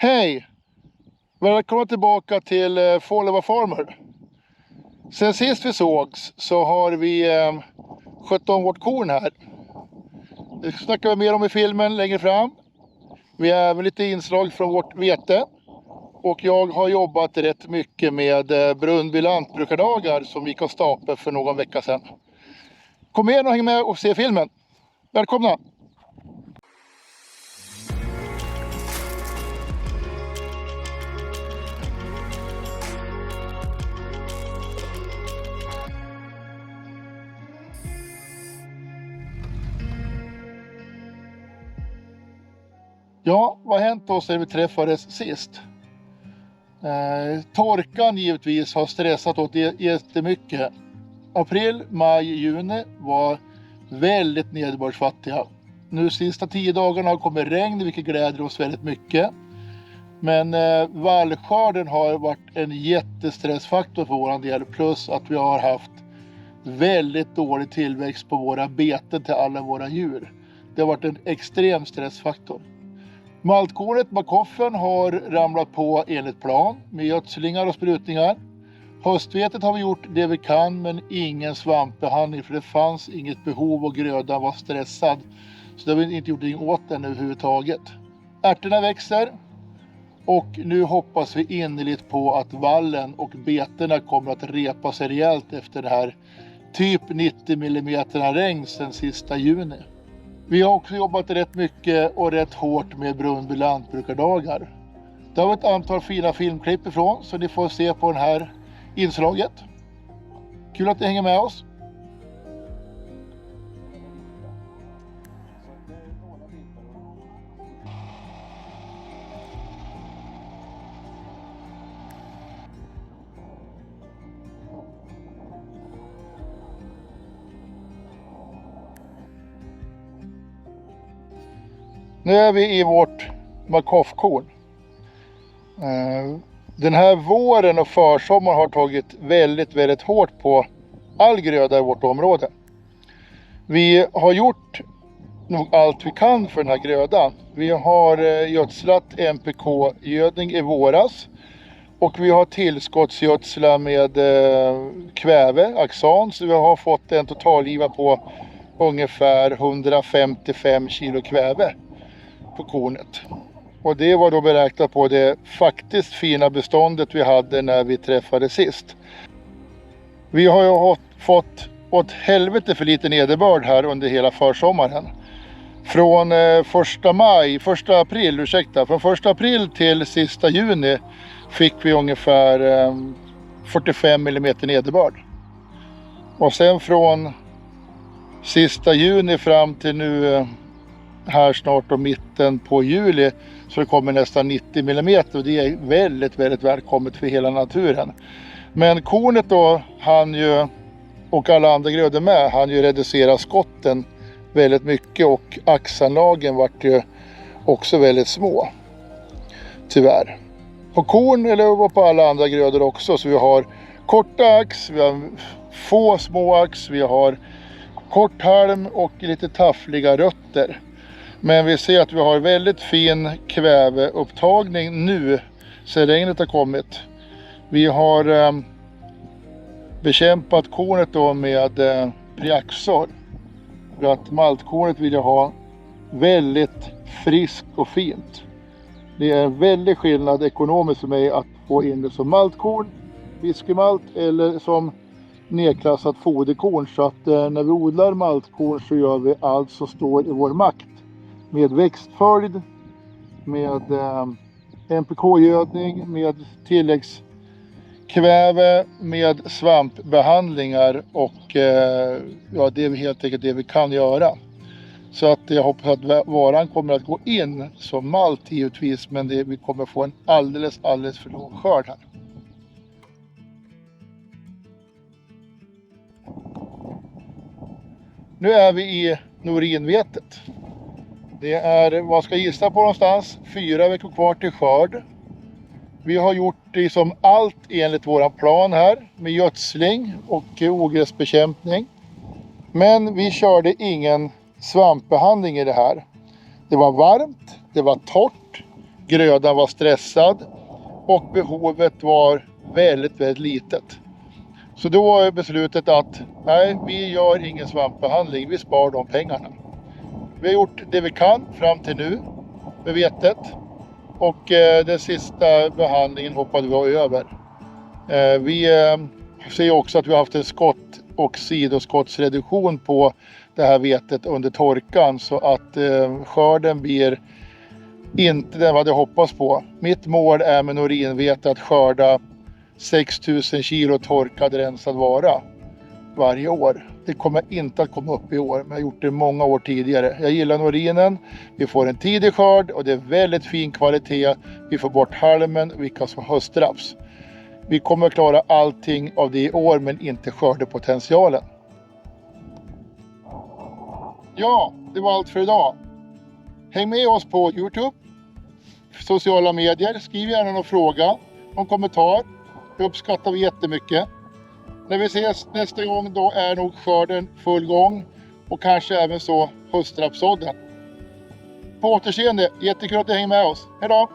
Hej! Välkomna tillbaka till Fålöva Farmer. Sen sist vi sågs så har vi skött om vårt korn här. Det snackar vi mer om i filmen längre fram. Vi har även lite inslag från vårt vete. Och jag har jobbat rätt mycket med Brunnby lantbrukardagar som gick av stapeln för någon vecka sedan. Kom igen och häng med och se filmen. Välkomna! Ja, vad har hänt då sedan vi träffades sist? Torkan givetvis har stressat åt jättemycket. April, maj, juni var väldigt nederbördsfattiga. Nu sista 10 dagarna har kommit regn, vilket gläder oss väldigt mycket. Men vallskörden har varit en jättestressfaktor för våran del. Plus att vi har haft väldigt dålig tillväxt på våra beten till alla våra djur. Det har varit en extrem stressfaktor. Maltkornet Bakoffen har ramlat på enligt plan med gödslingar och sprutningar. Höstvetet har vi gjort det vi kan men ingen svampbehandling för det fanns inget behov och grödan var stressad. Så det har vi inte gjort någonting åt den överhuvudtaget. Ärtorna växer och nu hoppas vi innerligt på att vallen och betorna kommer att repa sig rejält efter det här typ 90 mm regn sedan sista juni. Vi har också jobbat rätt mycket och rätt hårt med Brunnby lantbrukardagar. Det har vi ett antal fina filmklipp ifrån så ni får se på det här inslaget. Kul att ni hänger med oss. Nu är vi i vårt Bakoffkorn. Den här våren och försommaren har tagit väldigt hårt på all gröda i vårt område. Vi har gjort nog allt vi kan för den här grödan. Vi har gödslat NPK-gödning i våras. Och vi har tillskottsgödslat med kväve, axan. Så vi har fått en totalgiva på ungefär 155 kilo kväve på kornet. Och det var då beräknat på det faktiskt fina beståndet vi hade när vi träffades sist. Vi har ju fått åt helvete för lite nederbörd här under hela försommaren. Från från 1 april till sista juni fick vi ungefär 45 mm nederbörd. Och sen från sista juni fram till nu här snart och mitten på juli så det kommer nästan 90 mm och det är väldigt välkommet för hela naturen. Men kornet då och alla andra grödor med han ju reducera skotten väldigt mycket och axanlagen vart ju också väldigt små. Tyvärr. På korn eller på alla andra grödor också så vi har korta ax, vi har få små ax, vi har kort halm och lite taffliga rötter. Men vi ser att vi har väldigt fin kväveupptagning nu sedan regnet har kommit. Vi har bekämpat kornet då med Priaxor. För att maltkornet vill jag ha väldigt friskt och fint. Det är en väldig skillnad ekonomiskt för mig att få in det som maltkorn, whiskymalt eller som nedklassat foderkorn. Så att när vi odlar maltkorn så gör vi allt som står i vår makt. Med växtföljd, med NPK-gödning, med tilläggskväve, med svampbehandlingar och det är helt enkelt det vi kan göra. Så att jag hoppas att varan kommer att gå in som malt givetvis, men vi kommer få en alldeles för låg skörd här. Nu är vi i norinvetet. Det är, vad ska jag gissa på någonstans, 4 veckor kvar till skörd. Vi har gjort det som allt enligt våran plan här med gödsling och ogräsbekämpning. Men vi körde ingen svampbehandling i det här. Det var varmt, det var torrt, grödan var stressad och behovet var väldigt, väldigt litet. Så då var beslutet att nej, vi gör ingen svampbehandling, vi spar de pengarna. Vi har gjort det vi kan fram till nu med vetet och den sista behandlingen hoppade vi över. Vi ser också att vi har haft en skott- och sidoskottsreduktion på det här vetet under torkan så att skörden blir inte det vi hade hoppats på. Mitt mål är med norinvete att skörda 6000 kilo torkad rensad vara varje år. Det kommer inte att komma upp i år, men jag har gjort det många år tidigare. Jag gillar norinen. Vi får en tidig skörd och det är väldigt fin kvalitet. Vi får bort halmen, vilka som höstraps. Vi kommer att klara allting av det i år, men inte skördepotentialen. Ja, det var allt för idag. Häng med oss på YouTube, sociala medier. Skriv gärna någon fråga, någon kommentar. Det uppskattar vi jättemycket. När vi ses nästa gång då är nog skörden full gång och kanske även så höstrapsådden. På återseende, jättekul att du hänger med oss. Hej då!